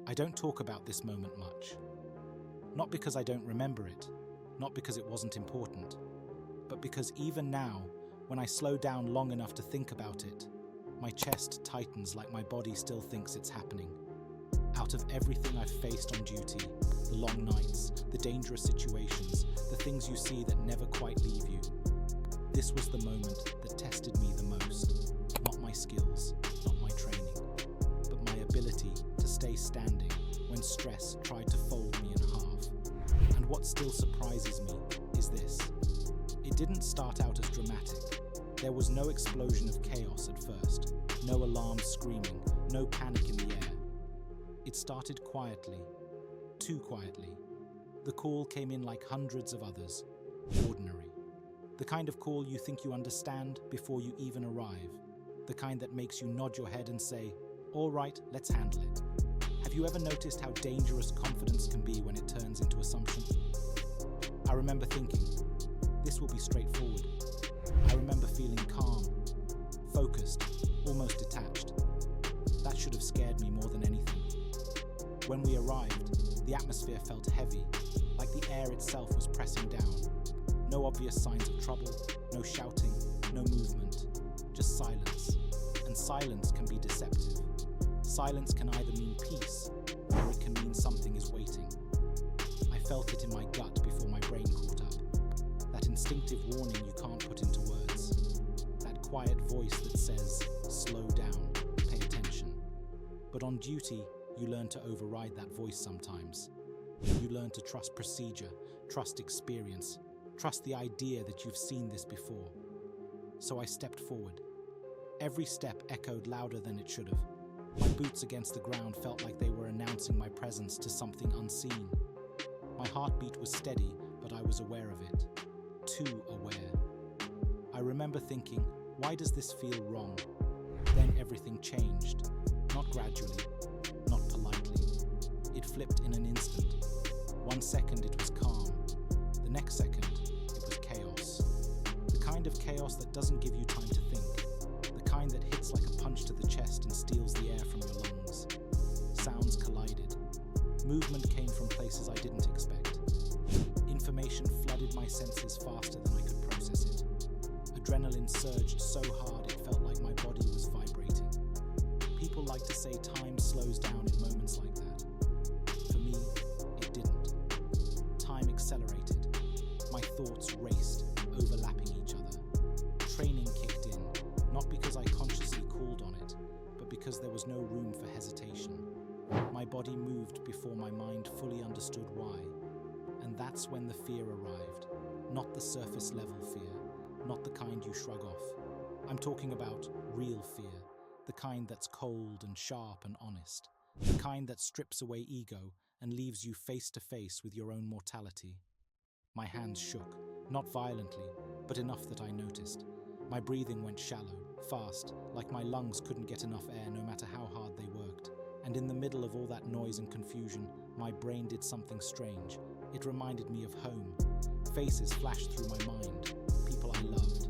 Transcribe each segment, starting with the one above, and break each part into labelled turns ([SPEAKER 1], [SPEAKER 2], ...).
[SPEAKER 1] I don't talk about this moment much. Not because I don't remember it, not because it wasn't important, but because even now, when I slow down long enough to think about it, my chest tightens like my body still thinks it's happening. Out of everything I've faced on duty, the long nights, the dangerous situations, the things you see that never quite leave you, this was the moment that tested me the most. Not my skills, not my training, but my ability to stay standing when stress tried to fold me in half. And what still surprises me is this. It didn't start out as dramatic. There was no explosion of chaos at first, no alarms screaming, no panic in the air. It started quietly, too quietly. The call came in like hundreds of others, ordinary. The kind of call you think you understand before you even arrive. The kind that makes you nod your head and say, "All right, let's handle it." Have you ever noticed how dangerous confidence can be when it turns into assumption? I remember thinking, this will be straightforward. I remember feeling calm, focused, almost detached. That should have scared me more than anything. When we arrived, the atmosphere felt heavy, like the air itself was pressing down. No obvious signs of trouble, no shouting, no movement, just silence. And silence can be deceptive. Silence can either mean peace, or it can mean something is waiting. I felt it in my gut before my brain caught up. That instinctive warning you can't put into words. That quiet voice that says, slow down, pay attention. But on duty, you learn to override that voice sometimes. You learn to trust procedure, trust experience, trust the idea that you've seen this before. So I stepped forward. Every step echoed louder than it should have. My boots against the ground felt like they were announcing my presence to something unseen. My heartbeat was steady, but I was aware of it. Too aware. I remember thinking, why does this feel wrong? Then everything changed. Not gradually, not politely. It flipped in an instant. 1 second it was calm. The next second, it was chaos. The kind of chaos that doesn't give you time to think. The kind that hits like a punch to the chest and steals the air from your lungs. Sounds collided. Movement came from places I didn't expect. Information flooded my senses faster than I could process it. Adrenaline surged so hard it felt like my body was vibrating. People like to say time slows down in moments like that. For me, it didn't. Time accelerated. My thoughts raced, overlapping each other. Training kicked in, not because I consciously called on it, but because there was no room for hesitation. My body moved before my mind fully understood why. And that's when the fear arrived. Not the surface level fear, not the kind you shrug off. I'm talking about real fear, the kind that's cold and sharp and honest, the kind that strips away ego and leaves you face to face with your own mortality. My hands shook, not violently, but enough that I noticed. My breathing went shallow, fast, like my lungs couldn't get enough air no matter how hard they worked. And in the middle of all that noise and confusion, my brain did something strange. It reminded me of home. Faces flashed through my mind, people I loved,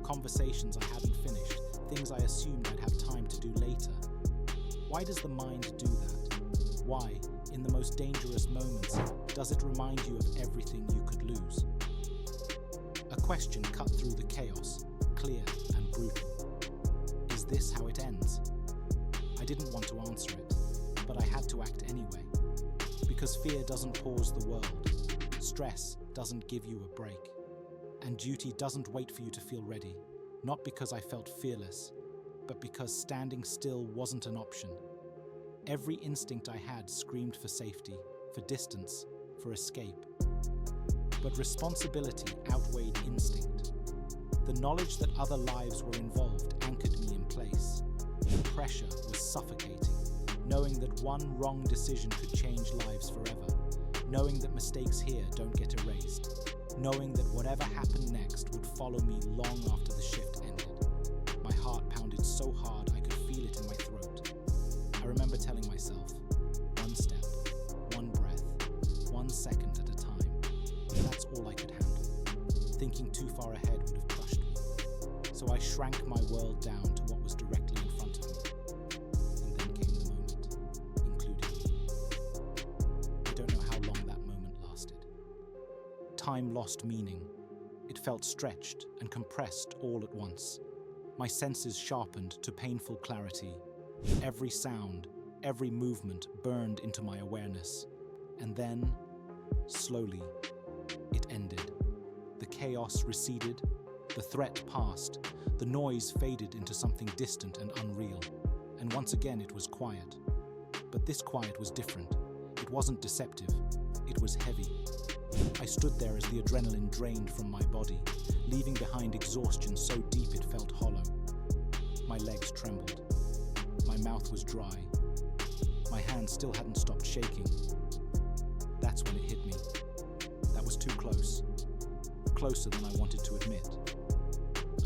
[SPEAKER 1] conversations I hadn't finished, things I assumed I'd have time to do later. Why does the mind do that? Why, in the most dangerous moments, does it remind you of everything you could lose? A question cut through the chaos, clear and brutal. Is this how it ends? I didn't want to answer it, but I had to act anyway. Because fear doesn't pause the world. Stress doesn't give you a break. And duty doesn't wait for you to feel ready. Not because I felt fearless, but because standing still wasn't an option. Every instinct I had screamed for safety, for distance, for escape. But responsibility outweighed instinct. The knowledge that other lives were involved anchored me in place. The pressure was suffocating. Knowing that one wrong decision could change lives forever. Knowing that mistakes here don't get erased. Knowing that whatever happened next would follow me long after the shift ended. My heart pounded so hard I could feel it in my throat. I remember telling myself, one step, one breath, 1 second at a time. That's all I could handle. Thinking too far ahead would have crushed me. So I shrank my world down to what was directly in front of me. And then came the moment, including me. time lost meaning. It felt stretched and compressed all at once. My senses sharpened to painful clarity. Every sound, every movement burned into my awareness. And then, slowly, it ended. The chaos receded, the threat passed, the noise faded into something distant and unreal. And once again it was quiet. But this quiet was different. It wasn't deceptive. It was heavy. I stood there as the adrenaline drained from my body, leaving behind exhaustion so deep it felt hollow. My legs trembled. My mouth was dry. My hands still hadn't stopped shaking. That's when it hit me. That was too close. Closer than I wanted to admit.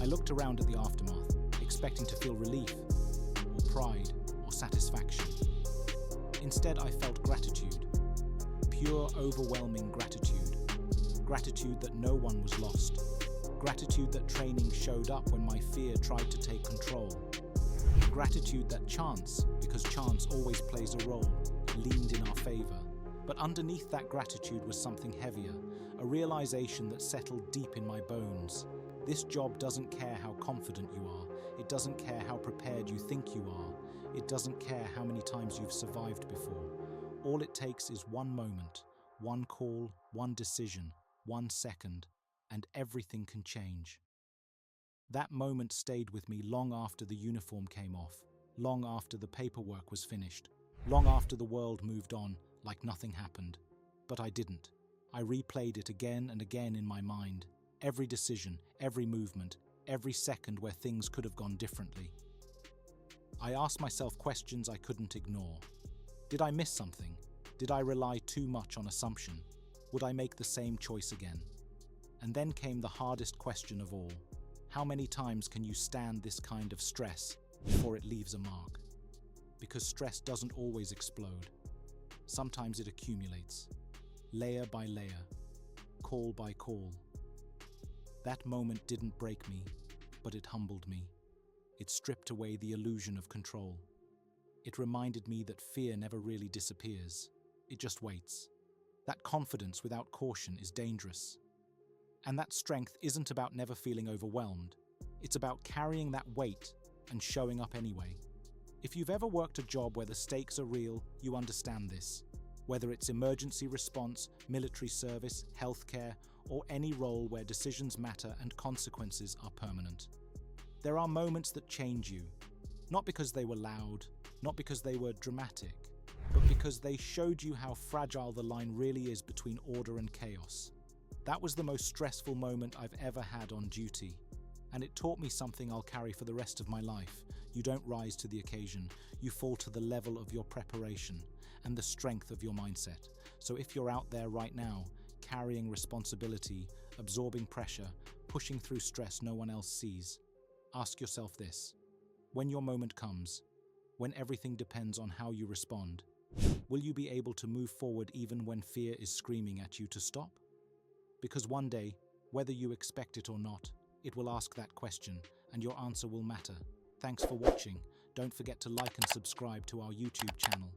[SPEAKER 1] I looked around at the aftermath, expecting to feel relief, or pride, or satisfaction. Instead, I felt gratitude. Pure, overwhelming gratitude. Gratitude that no one was lost. Gratitude that training showed up when my fear tried to take control. Gratitude that chance, because chance always plays a role, leaned in our favor. But underneath that gratitude was something heavier, a realization that settled deep in my bones. This job doesn't care how confident you are. It doesn't care how prepared you think you are. It doesn't care how many times you've survived before. All it takes is one moment, one call, one decision, 1 second, and everything can change. That moment stayed with me long after the uniform came off, long after the paperwork was finished, long after the world moved on like nothing happened. But I didn't. I replayed it again and again in my mind. Every decision, every movement, every second where things could have gone differently. I asked myself questions I couldn't ignore. Did I miss something? Did I rely too much on assumption? Would I make the same choice again? And then came the hardest question of all. How many times can you stand this kind of stress before it leaves a mark? Because stress doesn't always explode. Sometimes it accumulates, layer by layer, call by call. That moment didn't break me, but it humbled me. It stripped away the illusion of control. It reminded me that fear never really disappears. It just waits. That confidence without caution is dangerous. And that strength isn't about never feeling overwhelmed. It's about carrying that weight and showing up anyway. If you've ever worked a job where the stakes are real, you understand this. Whether it's emergency response, military service, healthcare, or any role where decisions matter and consequences are permanent. There are moments that change you, not because they were loud, not because they were dramatic, but because they showed you how fragile the line really is between order and chaos. That was the most stressful moment I've ever had on duty, and it taught me something I'll carry for the rest of my life. You don't rise to the occasion, you fall to the level of your preparation and the strength of your mindset. So if you're out there right now, carrying responsibility, absorbing pressure, pushing through stress no one else sees, ask yourself this. When your moment comes, when everything depends on how you respond, will you be able to move forward even when fear is screaming at you to stop? Because one day, whether you expect it or not, it will ask that question, and your answer will matter. Thanks for watching. Don't forget to like and subscribe to our YouTube channel.